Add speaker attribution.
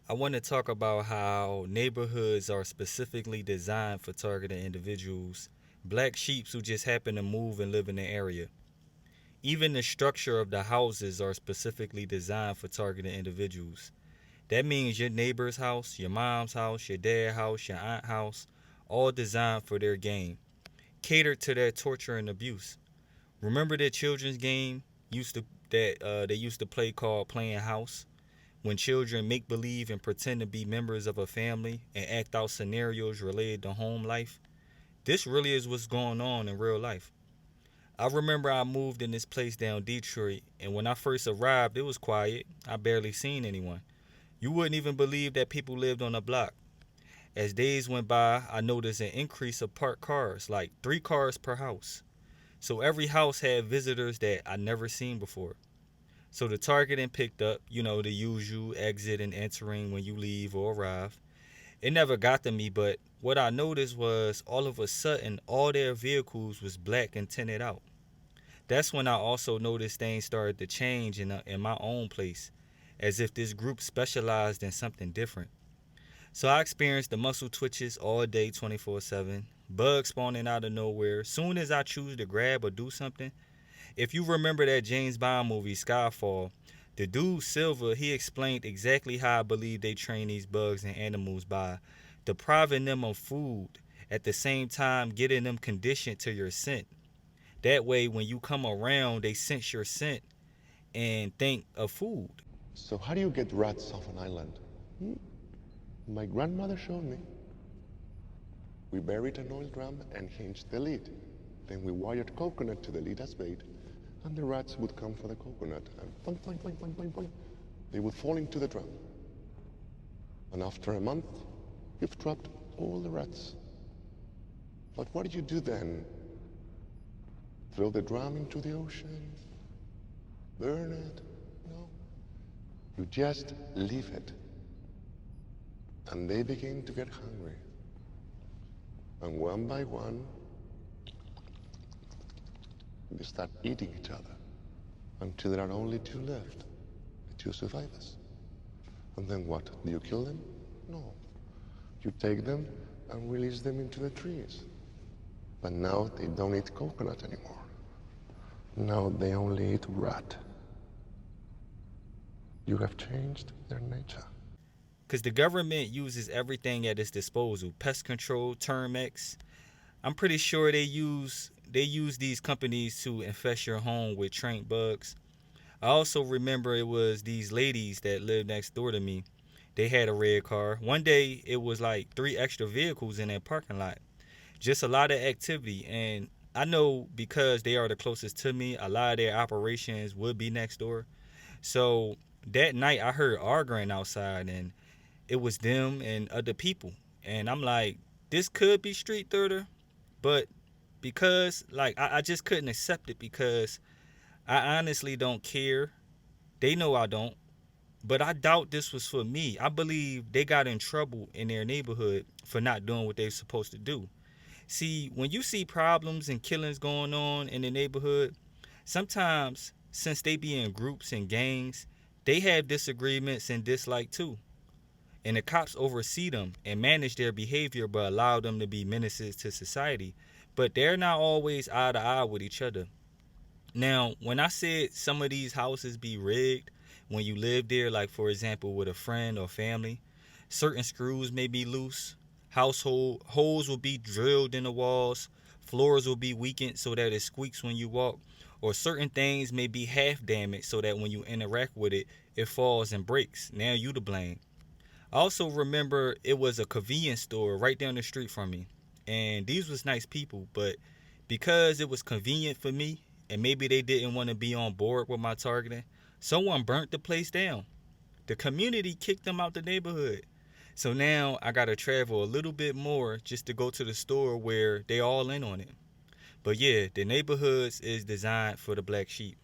Speaker 1: I want to talk about how neighborhoods are specifically designed for targeting individuals, black sheeps who just happen to move and live in the area. Even the structure of the houses are specifically designed for targeting individuals. That means your neighbor's house, your mom's house, your dad's house, your aunt's house, all designed for their game, catered to their torture and abuse. Remember that children's game used to that they used to play called playing house, when children make believe and pretend to be members of a family and act out scenarios related to home life. This really is what's going on in real life. I remember I moved in this place down Detroit, and when I first arrived, it was quiet. I barely seen anyone. You wouldn't even believe that people lived on the block. As days went by, I noticed an increase of parked cars, like 3 cars per house. So every house had visitors that I never seen before. So the targeting picked up, the usual exit and entering when you leave or arrive. It never got to me, but what I noticed was all of a sudden all their vehicles was black and tinted out. That's when I also noticed things started to change in my own place, as if this group specialized in something different. So I experienced the muscle twitches all day 24/7, bugs spawning out of nowhere. Soon as I choose to grab or do something, if you remember that James Bond movie Skyfall, the dude Silver, he explained exactly how I believe they train these bugs and animals by depriving them of food, at the same time getting them conditioned to your scent. That way when you come around, they sense your scent and think of food.
Speaker 2: So how do you get rats off an island? Hmm? My grandmother showed me. We buried an oil drum and hinged the lid. Then we wired coconut to the lid as bait, and the rats would come for the coconut, and boing, boing, boing, boing, boing, boing, they would fall into the drum. And after a month, you've trapped all the rats. But what did you do then? Throw the drum into the ocean? Burn it? No. You just leave it. And they begin to get hungry. And one by one, they start eating each other until there are only two left, the two survivors. And then what? Do you kill them? No. You take them and release them into the trees. But now they don't eat coconut anymore. Now they only eat rat. You have changed their nature.
Speaker 1: Because the government uses everything at its disposal: pest control, termites. I'm pretty sure they use these companies to infest your home with trained bugs. I also remember it was these ladies that lived next door to me. They had a red car. One day it was like 3 extra vehicles in that parking lot. Just a lot of activity. And I know because they are the closest to me, a lot of their operations would be next door. So that night I heard arguing outside, and it was them and other people. And I'm like, this could be street theater, but because like I just couldn't accept it because I honestly don't care. They know I don't. But I doubt this was for me. I believe they got in trouble in their neighborhood for not doing what they're supposed to do. See, when you see problems and killings going on in the neighborhood, sometimes since they be in groups and gangs, they have disagreements and dislike too. And the cops oversee them and manage their behavior but allow them to be menaces to society. But they're not always eye to eye with each other. Now, when I said some of these houses be rigged when you live there, like for example with a friend or family, certain screws may be loose, household holes will be drilled in the walls, floors will be weakened so that it squeaks when you walk, or certain things may be half damaged so that when you interact with it, it falls and breaks. Now you to blame. I also remember it was a convenience store right down the street from me. And these was nice people, but because it was convenient for me and maybe they didn't want to be on board with my targeting, someone burnt the place down. The community kicked them out the neighborhood. So now I gotta travel a little bit more just to go to the store where they all in on it. But yeah, the neighborhoods is designed for the black sheep.